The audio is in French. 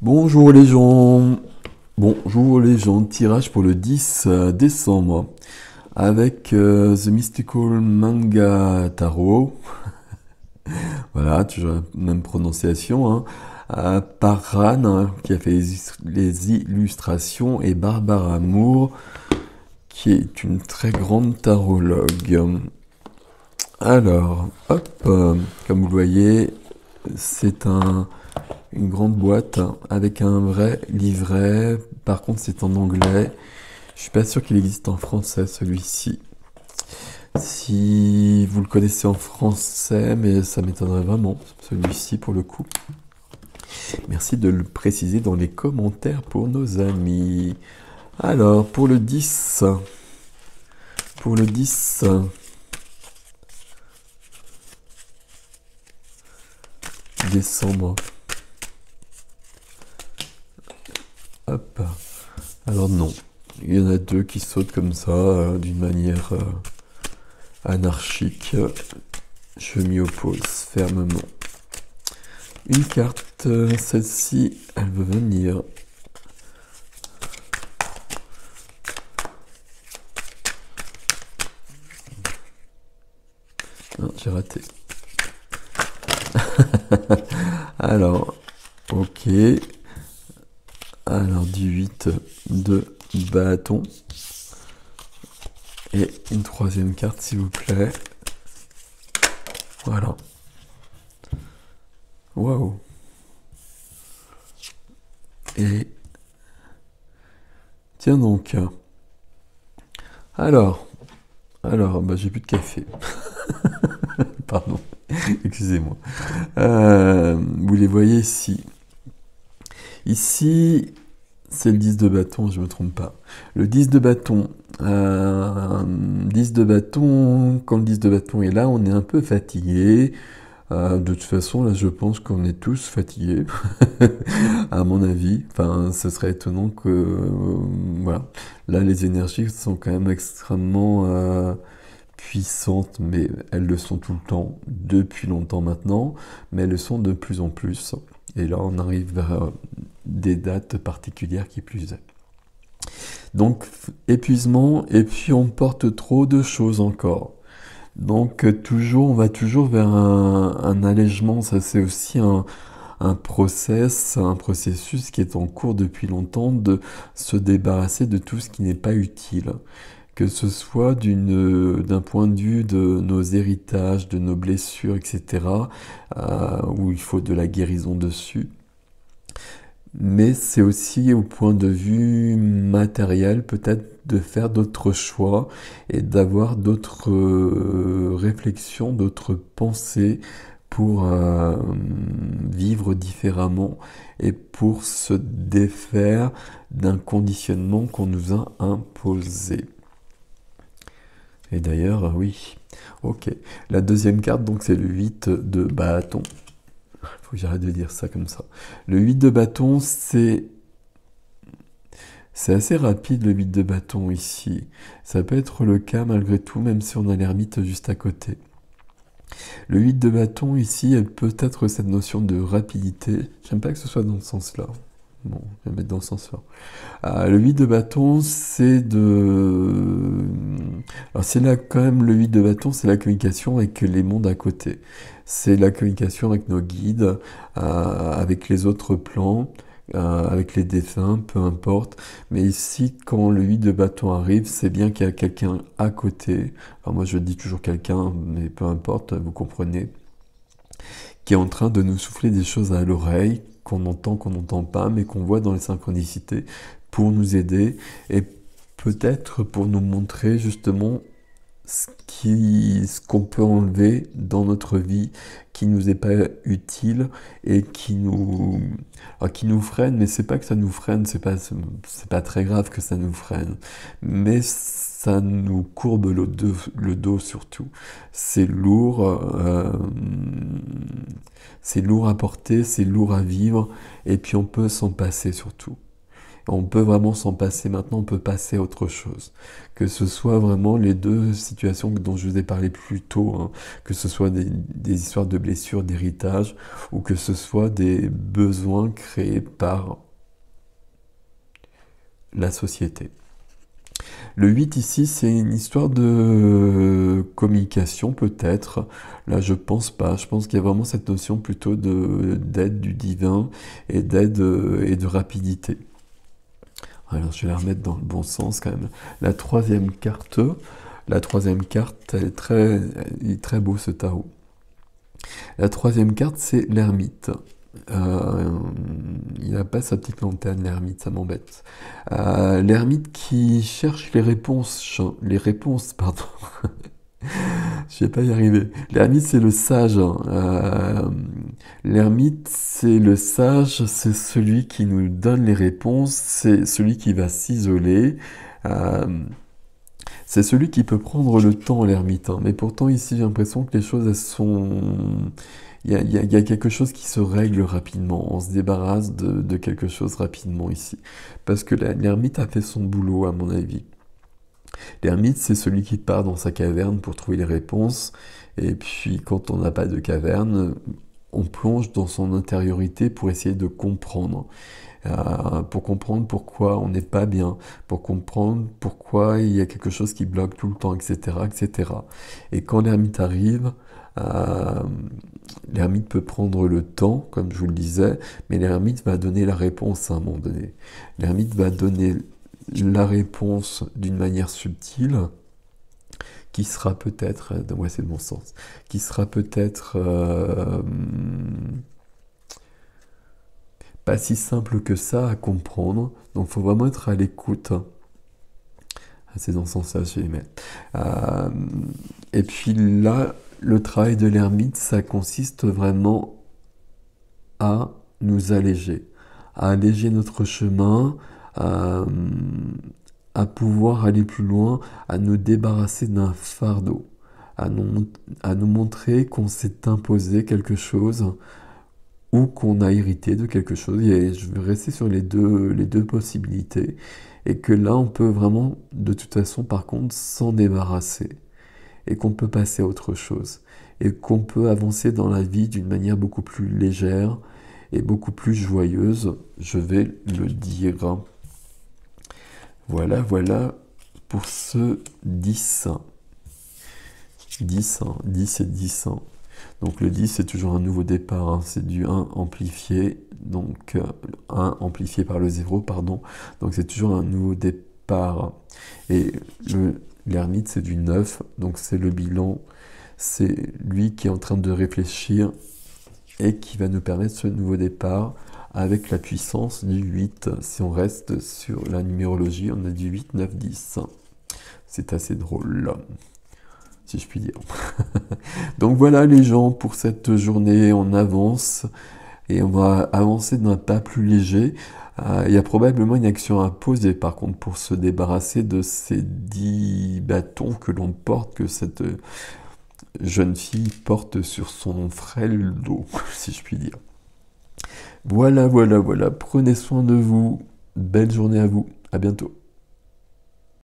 Bonjour les gens, bonjour les gens, tirage pour le 10 décembre avec The Mystical Manga Tarot, voilà, toujours la même prononciation, hein, par Ran, hein, qui a fait les illustrations, et Barbara Moore, qui est une très grande tarologue. Alors, hop, comme vous le voyez, c'est une grande boîte avec un vrai livret. Par contre, c'est en anglais. Je suis pas sûr qu'il existe en français, celui-ci. Si vous le connaissez en français, mais ça m'étonnerait vraiment, celui-ci pour le coup. Merci de le préciser dans les commentaires pour nos amis. Alors, pour le 10 décembre. Hop. Alors non, il y en a deux qui sautent comme ça, d'une manière anarchique. Je m'y oppose fermement. Une carte, celle-ci, elle veut venir. Non, j'ai raté. Alors, ok. Alors, du 8 de bâton. Et une troisième carte, s'il vous plaît. Voilà. Waouh. Et tiens donc. Alors, bah, j'ai plus de café. Pardon, excusez-moi. Vous les voyez ici. Ici, c'est le 10 de bâton, je me trompe pas. Le 10 de bâton. 10 de bâton, quand le 10 de bâton est là, on est un peu fatigué. De toute façon, là, je pense qu'on est tous fatigués, à mon avis. Enfin, ce serait étonnant que, voilà. Là, les énergies sont quand même extrêmement puissantes, mais elles le sont tout le temps, depuis longtemps maintenant, mais elles le sont de plus en plus. Et là, on arrive vers des dates particulières qui plus est. Donc, épuisement, et puis on porte trop de choses encore. Donc on va toujours vers un allègement, ça c'est aussi un processus qui est en cours depuis longtemps de se débarrasser de tout ce qui n'est pas utile. Que ce soit d'un point de vue de nos héritages, de nos blessures, etc., où il faut de la guérison dessus. Mais c'est aussi au point de vue matériel, peut-être de faire d'autres choix et d'avoir d'autres réflexions, d'autres pensées pour vivre différemment et pour se défaire d'un conditionnement qu'on nous a imposé. Et d'ailleurs, oui, ok. La deuxième carte, donc, c'est le 8 de bâton. Faut que j'arrête de dire ça comme ça. Le 8 de bâton, c'est assez rapide, le 8 de bâton ici. Ça peut être le cas malgré tout, même si on a l'ermite juste à côté. Le 8 de bâton ici, il y a peut-être cette notion de rapidité. J'aime pas que ce soit dans ce sens-là. Bon, je vais mettre dans ce sens-là. Le 8 de bâton, c'est de... Alors c'est là quand même, le 8 de bâton, c'est la communication avec les mondes à côté. C'est la communication avec nos guides, avec les autres plans, avec les défunts, peu importe. Mais ici, quand le 8 de bâton arrive, c'est bien qu'il y a quelqu'un à côté. Alors moi, je dis toujours quelqu'un, mais peu importe, vous comprenez, qui est en train de nous souffler des choses à l'oreille, qu'on n'entend pas, mais qu'on voit dans les synchronicités, pour nous aider, et peut-être pour nous montrer justement ce qu'on peut enlever dans notre vie, qui nous est pas utile, et qui nous freine, mais c'est pas que ça nous freine, c'est pas très grave que ça nous freine, mais ça nous courbe le dos surtout. C'est lourd, c'est lourd à porter, c'est lourd à vivre, et puis on peut s'en passer surtout. On peut vraiment s'en passer maintenant, on peut passer à autre chose. Que ce soit vraiment les deux situations dont je vous ai parlé plus tôt, hein, que ce soit des histoires de blessures, d'héritage, ou que ce soit des besoins créés par la société. Le 8 ici, c'est une histoire de communication peut-être. Là, je pense pas. Je pense qu'il y a vraiment cette notion plutôt d'aide du divin et d'aide et de rapidité. Alors, je vais la remettre dans le bon sens quand même. La troisième carte, il est très beau ce tarot. La troisième carte, c'est l'ermite. Il n'a pas sa petite lanterne, l'ermite, ça m'embête. L'ermite qui cherche les réponses, pardon. Je vais pas y arriver. L'ermite, c'est le sage. L'ermite, c'est le sage, c'est celui qui nous donne les réponses, c'est celui qui va s'isoler. Euh, c'est celui qui peut prendre le temps, l'ermite, hein. Mais pourtant, ici, j'ai l'impression que les choses, elles sont... il y a quelque chose qui se règle rapidement. On se débarrasse de quelque chose rapidement ici. Parce que l'ermite a fait son boulot, à mon avis. L'ermite, c'est celui qui part dans sa caverne pour trouver les réponses. Et puis, quand on n'a pas de caverne, on plonge dans son intériorité pour essayer de comprendre. Pour comprendre pourquoi on n'est pas bien, pour comprendre pourquoi il y a quelque chose qui bloque tout le temps, etc., etc. Et quand l'ermite arrive, euh, l'ermite peut prendre le temps, comme je vous le disais, mais l'ermite va donner la réponse à un moment donné. L'ermite va donner la réponse d'une manière subtile, qui sera peut-être, ouais, c'est le bon sens, qui sera peut-être pas si simple que ça à comprendre. Donc, il faut vraiment être à l'écoute. C'est dans ce sens-là, je vais les mettre. Et puis là, le travail de l'ermite, ça consiste vraiment à nous alléger, à alléger notre chemin, à pouvoir aller plus loin, à nous débarrasser d'un fardeau, à nous montrer qu'on s'est imposé quelque chose ou qu'on a hérité de quelque chose. Et je vais rester sur les deux possibilités. Et que là, on peut vraiment, de toute façon, par contre, s'en débarrasser. Et qu'on peut passer à autre chose. Et qu'on peut avancer dans la vie d'une manière beaucoup plus légère et beaucoup plus joyeuse, je vais le dire. Voilà, voilà pour ce 10. 10, hein, 10 et 10. Hein. Donc le 10, c'est toujours un nouveau départ, hein, c'est du 1 amplifié, donc 1 amplifié par le 0, pardon. Donc c'est toujours un nouveau départ. Et l'ermite, c'est du 9, donc c'est le bilan. C'est lui qui est en train de réfléchir et qui va nous permettre ce nouveau départ avec la puissance du 8. Si on reste sur la numérologie, on a du 8, 9, 10. C'est assez drôle, si je puis dire. Donc voilà les gens, pour cette journée, on avance et on va avancer d'un pas plus léger. Il y a probablement une action à poser par contre pour se débarrasser de ces 10 bâtons que l'on porte, que cette jeune fille porte sur son frêle dos, si je puis dire. Voilà, voilà, voilà. Prenez soin de vous. Belle journée à vous. À bientôt.